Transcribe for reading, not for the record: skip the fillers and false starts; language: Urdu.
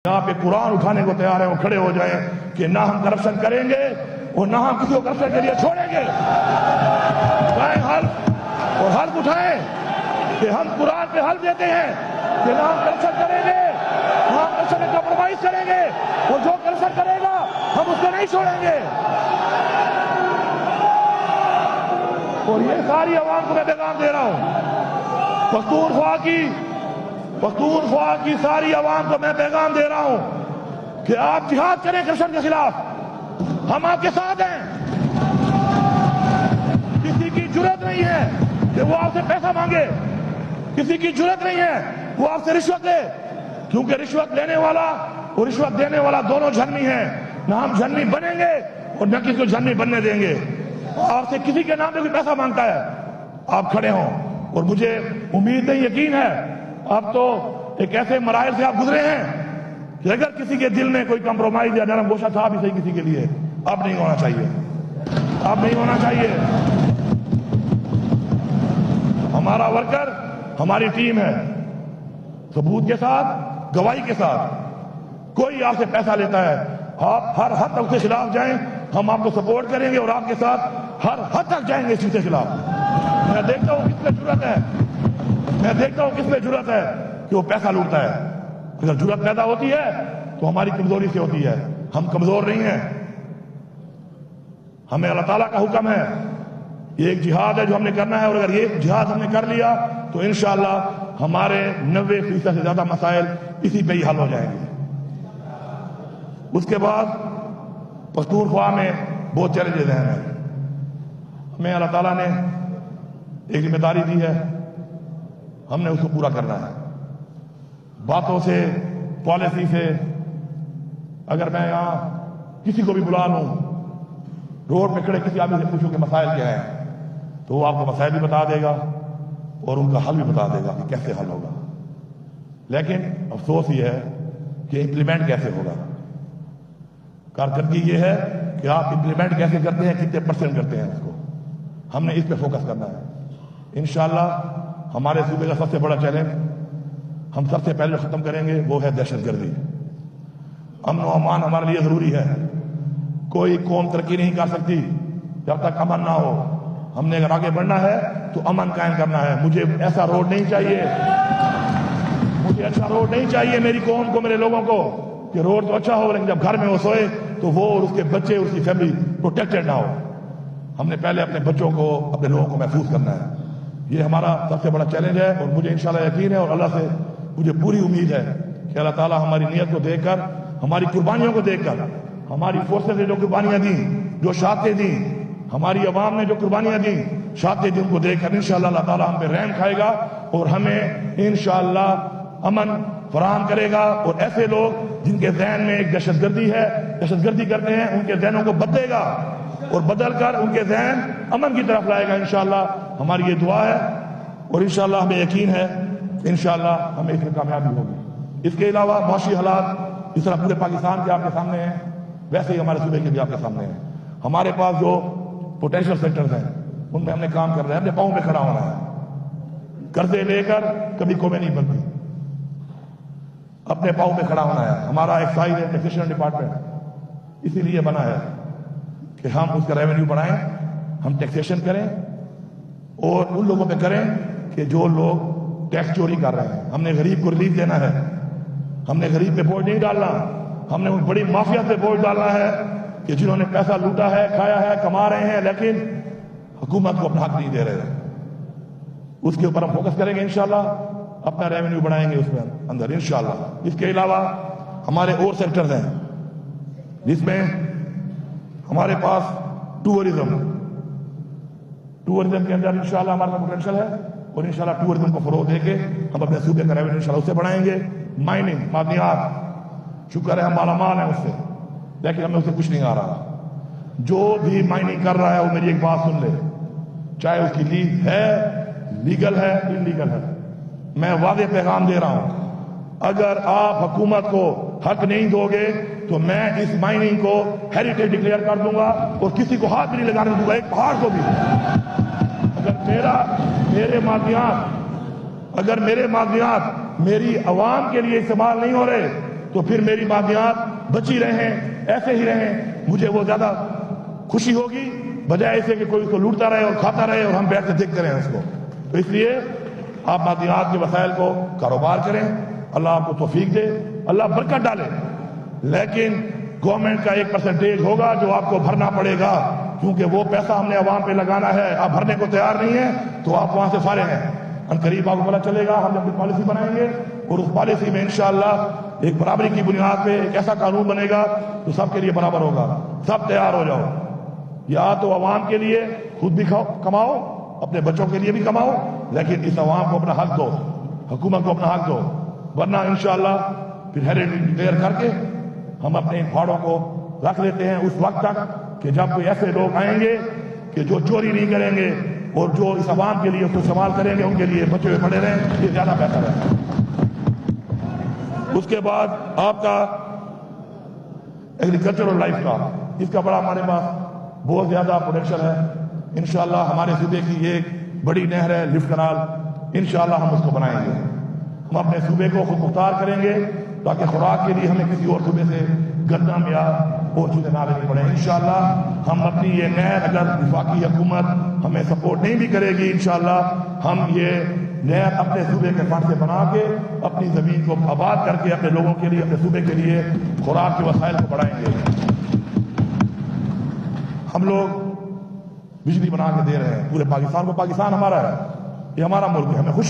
یہاں پہ قرآن اٹھانے کو تیار ہیں، وہ کھڑے ہو جائیں کہ نہ ہم کرپشن کریں گے اور نہ ہم کسی کو کرپشن کے لیے چھوڑیں گے۔ اٹھائیں حلف اور حلف اٹھائیں کہ ہم قرآن پہ حلف دیتے ہیں کہ نہ ہم کرپشن کریں گے، نہ ہم کرپشن میں کمپرومائز کریں گے، اور جو کرپشن کرے گا ہم اس کو نہیں چھوڑیں گے۔ اور یہ ساری عوام کو میں پیغام دے رہا ہوں، پختونخوا کی ساری عوام کو میں پیغام دے رہا ہوں کہ آپ جہاد کریں کرپشن کے خلاف، ہم آپ کے ساتھ ہیں۔ کسی کی جرات نہیں ہے کہ وہ آپ سے پیسہ مانگے، کسی کی جرات نہیں ہے وہ آپ سے رشوت لے، کیونکہ رشوت لینے والا اور رشوت دینے والا دونوں جھنمی ہیں۔ نہ ہم جھنمی بنیں گے اور نہ کسی کو جھنمی بننے دیں گے۔ آپ سے کسی کے نام پہ کوئی پیسہ مانگتا ہے، آپ کھڑے ہوں، اور مجھے امید نہیں، یقین ہے اب تو ایک ایسے مراحل سے آپ گزرے ہیں کہ اگر کسی کے دل میں کوئی کمپرومائز یا نرم گوشہ تھا بھی صحیح کسی کے لیے، اب نہیں ہونا چاہیے، اب نہیں ہونا چاہیے۔ ہمارا ورکر ہماری ٹیم ہے، ثبوت کے ساتھ، گواہی کے ساتھ۔ کوئی آپ سے پیسہ لیتا ہے، آپ ہر حد تک اس کے خلاف جائیں، ہم آپ کو سپورٹ کریں گے اور آپ کے ساتھ ہر حد تک جائیں گے اس چیز کے خلاف۔ میں دیکھتا ہوں کس میں جرات ہے، میں دیکھتا ہوں کس میں جرات ہے کہ وہ پیسہ لوٹتا ہے۔ اگر جرات پیدا ہوتی ہے تو ہماری کمزوری سے ہوتی ہے، ہم کمزور نہیں ہیں۔ ہمیں اللہ تعالیٰ کا حکم ہے، یہ ایک جہاد ہے جو ہم نے کرنا ہے، اور اگر یہ جہاد ہم نے کر لیا تو انشاءاللہ ہمارے 90% سے زیادہ مسائل اسی پہ ہی حل ہو جائیں گے۔ اس کے بعد پختونخوا میں بہت چیلنجز ہیں، ہمیں اللہ تعالیٰ نے ایک ذمہ داری دی ہے، ہم نے اس کو پورا کرنا ہے۔ باتوں سے، پالیسی سے، اگر میں یہاں کسی کو بھی بلا لوں، روڈ پہ کھڑے کسی آدمی سے پوچھوں کہ مسائل کیا ہیں، تو وہ آپ کو مسائل بھی بتا دے گا اور ان کا حل بھی بتا دے گا کہ کیسے حل ہوگا۔ لیکن افسوس یہ ہے کہ امپلیمنٹ کیسے ہوگا۔ کارکردگی یہ ہے کہ آپ امپلیمنٹ کیسے کرتے ہیں، کتنے پرسنٹ کرتے ہیں، اس کو ہم نے اس پہ فوکس کرنا ہے۔ انشاءاللہ ہمارے صوبے کا سب سے بڑا چیلنج ہم سب سے پہلے ختم کریں گے، وہ ہے دہشت گردی۔ امن و امان ہمارے لیے ضروری ہے۔ کوئی قوم ترقی نہیں کر سکتی جب تک امن نہ ہو۔ ہم نے اگر آگے بڑھنا ہے تو امن قائم کرنا ہے۔ مجھے ایسا روڈ نہیں چاہیے، مجھے اچھا روڈ نہیں چاہیے میری قوم کو، میرے لوگوں کو، کہ روڈ تو اچھا ہو لیکن جب گھر میں وہ سوئے تو وہ اور اس کے بچے، اس کی فیملی پروٹیکٹڈ نہ ہو۔ ہم نے پہلے اپنے بچوں کو، اپنے لوگوں کو محفوظ کرنا ہے۔ یہ ہمارا سب سے بڑا چیلنج ہے، اور مجھے انشاءاللہ یقین ہے اور اللہ سے مجھے پوری امید ہے کہ اللہ تعالیٰ ہماری نیت کو دیکھ کر، ہماری قربانیوں کو دیکھ کر، ہماری فورسز نے جو قربانیاں دیں، جو شہادتیں دیں، ہماری عوام نے جو قربانیاں دیں، شہادتیں دیں، ان کو دیکھ کر انشاءاللہ اللہ تعالیٰ ہم پہ رحم کھائے گا اور ہمیں انشاءاللہ امن فراہم کرے گا۔ اور ایسے لوگ جن کے ذہن میں ایک دہشت گردی ہے، دہشت گردی کرتے ہیں، ان کے ذہنوں کو بدلے گا اور بدل کر ان کے ذہن امن کی طرف لائے گا انشاءاللہ۔ ہماری یہ دعا ہے اور انشاءاللہ ہمیں یقین ہے انشاءاللہ ہمیں اس میں کامیابی ہوگی۔ اس کے علاوہ معاشی حالات جس طرح پورے پاکستان کے آپ کے سامنے ہیں، ویسے ہی ہمارے صوبے کے بھی آپ کے سامنے ہیں۔ ہمارے پاس جو پوٹینشیل سیکٹرز ہیں ان میں ہم نے کام کرنا ہے، اپنے پاؤں پہ کھڑا ہونا ہے۔ قرضے لے کر کبھی قومیں نہیں بنتی، اپنے پاؤں پہ کھڑا ہونا ہے۔ ہمارا ایک سائز ہے ٹیکسیشن ڈپارٹمنٹ، اسی لیے بنا ہے کہ ہم اس کا ریونیو بڑھائیں، ہم ٹیکسیشن کریں اور ان لوگوں پہ کریں کہ جو لوگ ٹیکس چوری کر رہے ہیں۔ ہم نے غریب کو ریلیف دینا ہے، ہم نے غریب پہ بوجھ نہیں ڈالنا، ہم نے ان بڑی مافیا پہ بوجھ ڈالنا ہے کہ جنہوں نے پیسہ لوٹا ہے، کھایا ہے، کما رہے ہیں لیکن حکومت کو اپنا حق نہیں دے رہے ہیں۔ اس کے اوپر ہم فوکس کریں گے انشاءاللہ، اپنا ریونیو بڑھائیں گے اس میں اندر انشاءاللہ۔ اس کے علاوہ ہمارے اور سیکٹرز ہیں جس میں ہمارے پاس ٹورزم کے اندر انشاءاللہ ہمارا پوٹینشل ہے، اور انشاءاللہ ٹورزم کو فروغ دے کے ہم اپنے صوبے کا ریونیو انشاءاللہ اس سے بڑھائیں گے۔ مائننگ، معدنیات، شکر ہے ہم مالا مال ہیں اس سے، لیکن ہمیں اس سے کچھ نہیں آ رہا۔ جو بھی مائننگ کر رہا ہے وہ میری ایک بات سن لے، چاہے اس کی لیز ہے، لیگل ہے، انلیگل ہے، میں واضح پیغام دے رہا ہوں، اگر آپ حکومت کو حق نہیں دو گے تو میں اس مائننگ کو ہیریٹیج ڈکلیئر کر دوں گا اور کسی کو ہاتھ بھی نہیں لگانے دوں گا، ایک پہاڑ کو بھی۔ اگر میرے معدنیات میری عوام کے لیے استعمال نہیں ہو رہے تو پھر میری مادیات بچی رہیں، ایسے ہی رہیں، مجھے وہ زیادہ خوشی ہوگی بجائے اسے کہ کوئی اس کو لوٹتا رہے اور کھاتا رہے اور ہم بیٹھ کے دیکھتے رہیں اس کو۔ تو اس لیے آپ مادیات کے وسائل کو کاروبار کریں، اللہ آپ کو توفیق دے، اللہ برکت ڈالے، لیکن گورنمنٹ کا 1% ہوگا جو آپ کو بھرنا پڑے گا، کیونکہ وہ پیسہ ہم نے عوام پہ لگانا ہے، آپ بھرنے کو تیار نہیں ہیں تو آپ وہاں سے فارغ ہیں۔ ان قریب آپ کو پتہ چلے گا، ہم اپنی پالیسی بنائیں گے اور اس پالیسی میں انشاءاللہ ایک برابری کی بنیاد پہ ایک ایسا قانون بنے گا تو سب کے لیے برابر ہوگا۔ سب تیار ہو جاؤ، یا تو عوام کے لیے خود بھی کماؤ، اپنے بچوں کے لیے بھی کماؤ، لیکن اس عوام کو اپنا حق دو، حکومت کو اپنا حق دو، ورنہ انشاءاللہ پھر ہیریٹیج ڈکلیئر کر کے ہم اپنے پہاڑوں کو رکھ لیتے ہیں اس وقت تک کہ جب کوئی ایسے لوگ آئیں گے کہ جو چوری نہیں کریں گے اور جو اس عوام کے لیے اس کو استعمال کریں گے، ان کے لیے بچے ہوئے پڑے رہیں، یہ زیادہ بہتر ہے۔ اس کے بعد آپ کا ایگریکلچر اور لائف کا، اس کا بڑا ہمارے پاس بہت زیادہ پوٹینشل ہے۔ انشاءاللہ ہمارے صوبے کی ایک بڑی نہر ہے لفٹ کنال، انشاءاللہ ہم اس کو بنائیں گے۔ ہم اپنے صوبے کو خود مختار کریں گے تاکہ خوراک کے لیے ہمیں کسی اور صوبے سے گندم یا اور چیزیں نہ لینی پڑیں۔ انشاءاللہ ہم اپنی یہ نہر، اگر وفاقی حکومت ہمیں سپورٹ نہیں بھی کرے گی، انشاءاللہ ہم یہ نہر اپنے صوبے کے فنڈ سے بنا کے اپنی زمین کو آباد کر کے اپنے لوگوں کے لیے، اپنے صوبے کے لیے خوراک کے وسائل کو بڑھائیں گے۔ ہم لوگ بجلی بنا کے دے رہے ہیں پورے پاکستان کو، پاکستان ہمارا ہے، یہ ہمارا ملک ہے، ہمیں خوشی